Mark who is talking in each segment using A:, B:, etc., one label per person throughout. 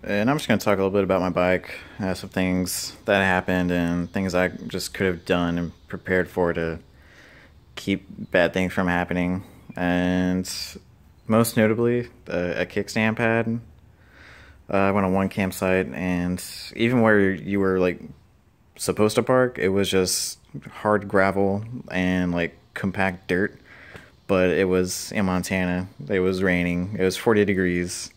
A: And I'm just going to talk a little bit about my bike, some things that happened, and things I just could have done and prepared for to keep bad things from happening. And most notably, a kickstand pad. I went on one campsite, and even where you were like supposed to park, it was just hard gravel and like compact dirt. But it was in Montana. It was raining. It was 40 degrees.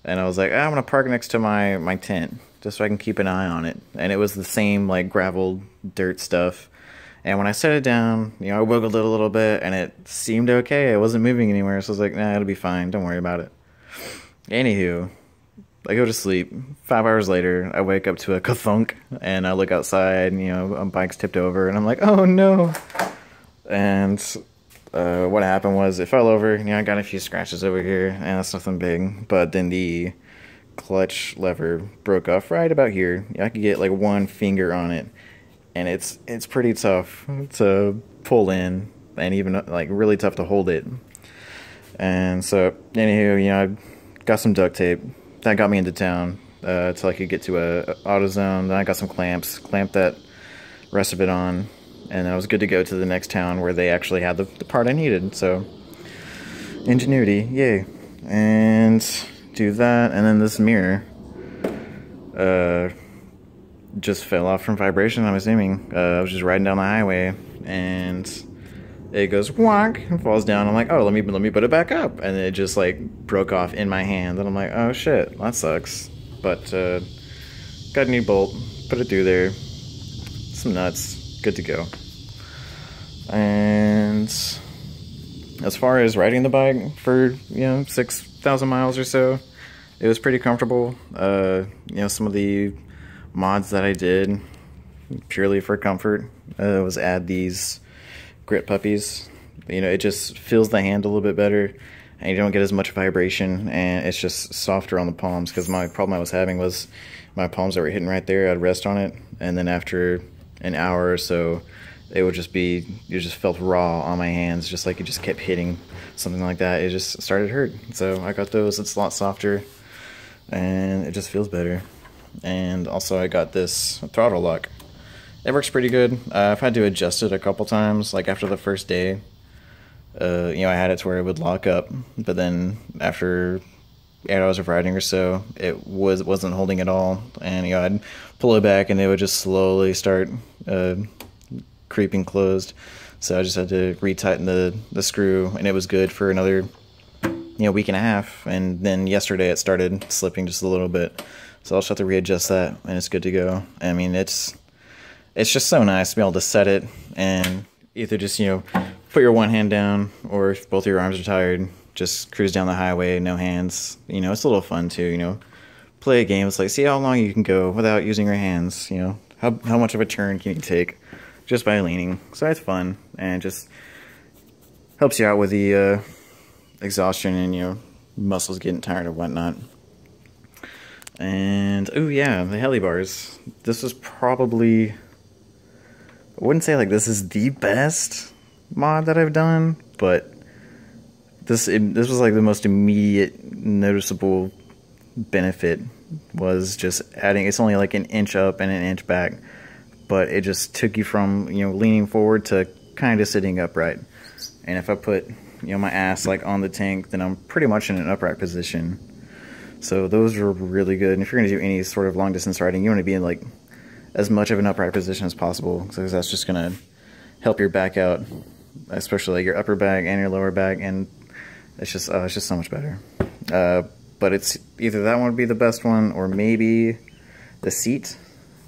A: And I was like, I'm gonna park next to my tent just so I can keep an eye on it. And it was the same like gravel dirt stuff. And when I set it down, I wiggled it a little bit, and it seemed okay. It wasn't moving anywhere, so I was like, nah, it'll be fine. Don't worry about it. Anywho, I go to sleep. 5 hours later, I wake up to a ka-thunk, and I look outside, and a bike's tipped over, and I'm like, oh no. And what happened was it fell over. I got a few scratches over here, and that's nothing big. But then the clutch lever broke off right about here. I could get like one finger on it, and it's pretty tough to pull in, and even like really tough to hold it. And so, anywho, I got some duct tape that got me into town till I could get to a AutoZone. Then I got some clamps, clamped that rest of it on, and I was good to go to the next town where they actually had the part I needed. So ingenuity, yay. And do that, and then this mirror just fell off from vibration, I'm assuming. I was just riding down the highway, and it goes wonk and falls down. I'm like, oh, let me put it back up, and it just like broke off in my hand, and I'm like, oh shit, that sucks. But got a new bolt, put it through there, some nuts, good to go. And as far as riding the bike for 6,000 miles or so, it was pretty comfortable. Some of the mods that I did purely for comfort was add these grit puppies. It just feels the hand a little bit better, and you don't get as much vibration, and it's just softer on the palms, because my problem I was having was my palms that were hitting right there, I'd rest on it, and then after an hour or so, it would just be, you just felt raw on my hands, just like you just kept hitting something like that. It just started to hurt. So I got those. It's a lot softer, and it just feels better. And also I got this throttle lock. It works pretty good. I've had to adjust it a couple times, like after the first day. I had it to where it would lock up, but then after 8 hours of riding or so, it wasn't holding at all, and I'd pull it back, and it would just slowly start creeping closed. So I just had to retighten the screw, and it was good for another week and a half. And then yesterday it started slipping just a little bit, so I'll just have to readjust that, and it's good to go. I mean, it's just so nice to be able to set it and either just put your one hand down, or if both of your arms are tired, just cruise down the highway, no hands. It's a little fun too. Play a game. It's like, see how long you can go without using your hands. How much of a turn can you take just by leaning. So it's fun, and just helps you out with the exhaustion and muscles getting tired or whatnot. And oh yeah, the heli bars. This was probably, I wouldn't say like this is the best mod that I've done, but this was like the most immediate noticeable benefit was just adding. It's only like an inch up and an inch back, but it just took you from leaning forward to kind of sitting upright. And if I put my ass like on the tank, then I'm pretty much in an upright position. So those were really good. And if you're going to do any sort of long distance riding, you want to be in like as much of an upright position as possible, because that's just going to help your back out, especially like your upper back and your lower back, and it's just so much better. But it's either that one would be the best one, or maybe the seat,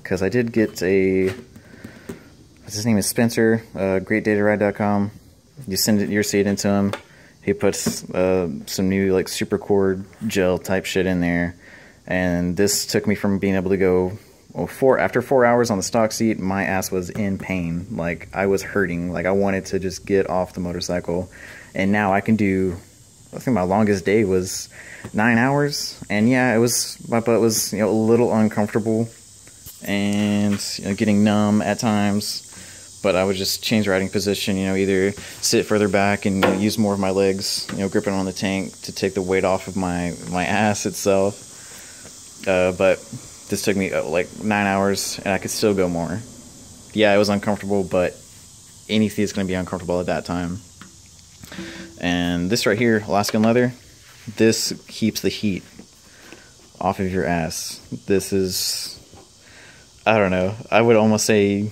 A: because I did get his name is Spencer, greatdatoride.com. You send your seat into him, he puts some new like super cord gel type shit in there, and this took me from being able to go after 4 hours on the stock seat, my ass was in pain. Like, I was hurting. Like, I wanted to just get off the motorcycle. And now I can do, I think my longest day was 9 hours. And yeah, my butt was, a little uncomfortable and, getting numb at times. But I would just change riding position, either sit further back and use more of my legs, gripping on the tank to take the weight off of my ass itself. but this took me like 9 hours, and I could still go more. Yeah, it was uncomfortable, but anything is going to be uncomfortable at that time. And this right here, Alaskan leather, this keeps the heat off of your ass. This is, I don't know, I would almost say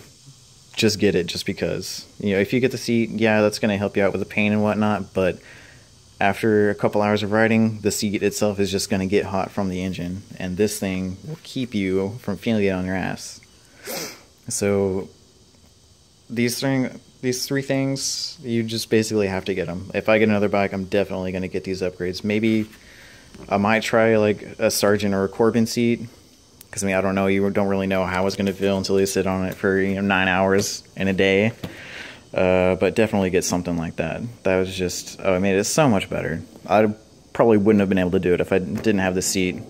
A: just get it just because. You know, if you get the seat, yeah, that's going to help you out with the pain and whatnot, but after a couple hours of riding, the seat itself is just going to get hot from the engine, and this thing will keep you from feeling it on your ass. So these three things, you just basically have to get them. If I get another bike, I'm definitely going to get these upgrades. Maybe I might try like a Sargent or a Corbin seat, because I mean, I don't know, you don't really know how it's going to feel until you sit on it for 9 hours in a day. But definitely get something like that. That was just, oh, it made it so much better. I probably wouldn't have been able to do it if I didn't have the seat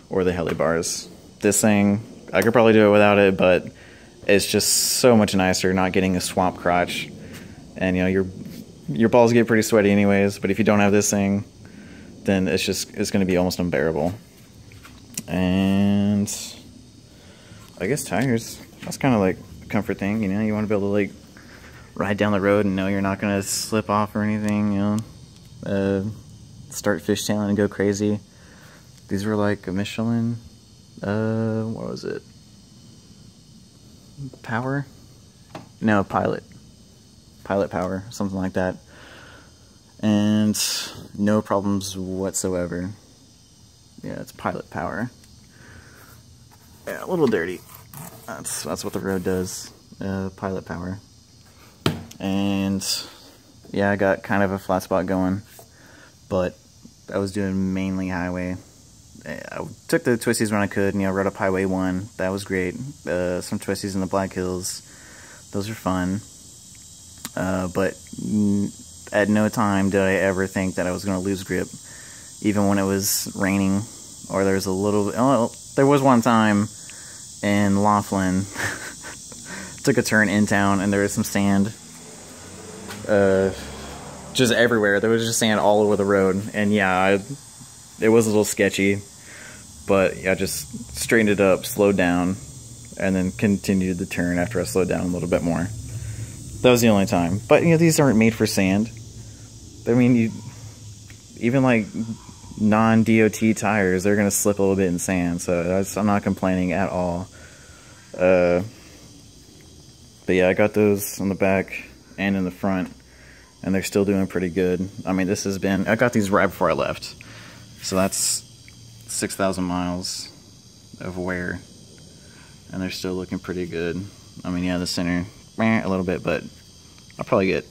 A: or the heli bars. This thing, I could probably do it without it, but it's just so much nicer not getting a swamp crotch. And you know, your balls get pretty sweaty anyways, but if you don't have this thing, then it's going to be almost unbearable. And I guess tires, that's kind of like a comfort thing, you know, you want to be able to like ride down the road and know you're not going to slip off or anything, you know, start fishtailing and go crazy. These were like a Michelin, what was it? Power? No, Pilot Power, something like that. And no problems whatsoever. Yeah, it's Pilot Power. Yeah, a little dirty. That's what the road does. Pilot Power. And yeah, I got kind of a flat spot going, but I was doing mainly highway. I took the twisties when I could, and, you know, rode up Highway 1. That was great. Some twisties in the Black Hills. Those are fun. But at no time did I ever think that I was going to lose grip, even when it was raining, or there was a little, oh, there was one time in Laughlin, took a turn in town, and there was some sand, just everywhere. There was just sand all over the road, and yeah, it was a little sketchy, but yeah, I just straightened it up, slowed down, and then continued the turn after I slowed down a little bit more. That was the only time. But, you know, these aren't made for sand. I mean, even like non-DOT tires, they're going to slip a little bit in sand, so I'm not complaining at all. But yeah, I got those on the back and in the front, and they're still doing pretty good. I mean, this has been, I got these right before I left, so that's 6,000 miles of wear, and they're still looking pretty good. I mean, yeah, the center, a little bit, but I'll probably get,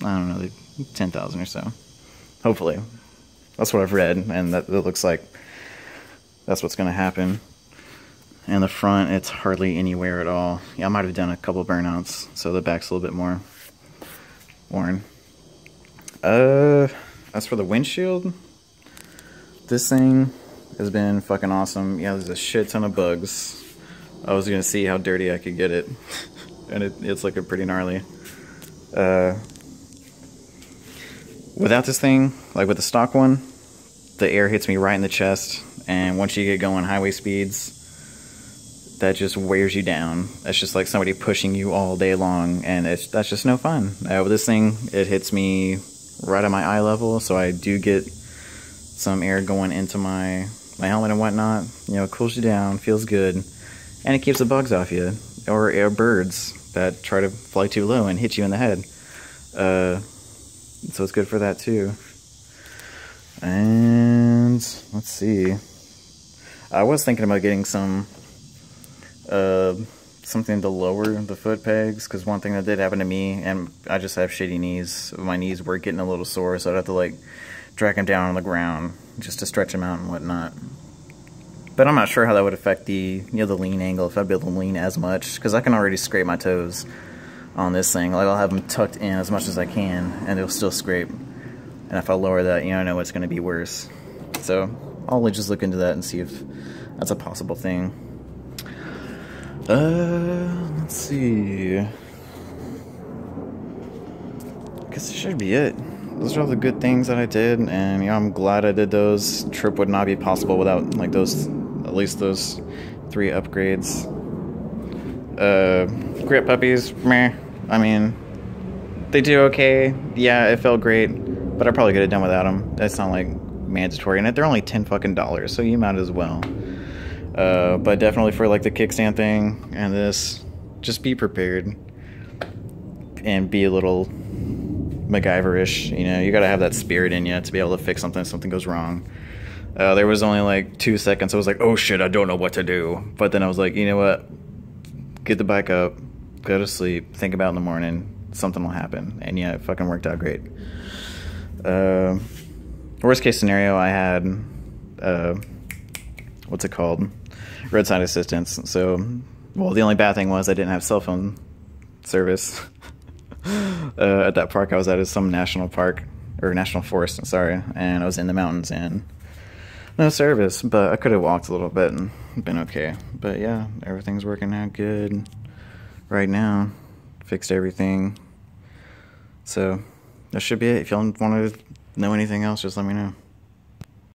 A: I don't know, 10,000 or so. Hopefully. That's what I've read, and that looks like that's what's going to happen. And the front, it's hardly any wear at all. Yeah, I might have done a couple burnouts, so the back's a little bit more worn. As for the windshield, this thing has been fucking awesome. Yeah, there's a shit ton of bugs. I was going to see how dirty I could get it. And it's looking pretty gnarly. Without this thing, like with the stock one, the air hits me right in the chest, and once you get going highway speeds, that just wears you down. That's just like somebody pushing you all day long, and that's just no fun. With this thing, it hits me right at my eye level, so I do get some air going into my helmet and whatnot. You know, it cools you down, feels good, and it keeps the bugs off you, or birds that try to fly too low and hit you in the head. So it's good for that too. And let's see. I was thinking about getting some something to lower the foot pegs, because one thing that did happen to me, and I just have shitty knees. My knees were getting a little sore, so I'd have to like drag them down on the ground just to stretch them out and whatnot. But I'm not sure how that would affect the, you know, the lean angle, if I'd be able to lean as much, because I can already scrape my toes on this thing. Like, I'll have them tucked in as much as I can, and they'll still scrape. And if I lower that, you know, I know it's going to be worse. So I'll just look into that and see if that's a possible thing. Let's see. I guess it should be it. Those are all the good things that I did, and you know, I'm glad I did those. Trip would not be possible without like those least those 3 upgrades. Grip puppies, meh. I mean, they do okay. Yeah, it felt great, but I probably could have done without them. That's not like mandatory, and they're only $10 fucking, so you might as well. But definitely for like the kickstand thing and this, just be prepared and be a little MacGyver-ish. You know, you gotta have that spirit in you to be able to fix something if something goes wrong. There was only like 2 seconds. I was like, oh shit, I don't know what to do. But then I was like, you know what? Get the bike up, go to sleep, think about it in the morning. Something will happen. And yeah, it fucking worked out great. Worst case scenario, I had, what's it called? Roadside assistance. So, well, the only bad thing was I didn't have cell phone service. At that park I was at is some national park, or national forest, sorry. And I was in the mountains and no service, but I could have walked a little bit and been okay. But yeah, everything's working out good right now. Fixed everything. So that should be it. If y'all want to know anything else, just let me know.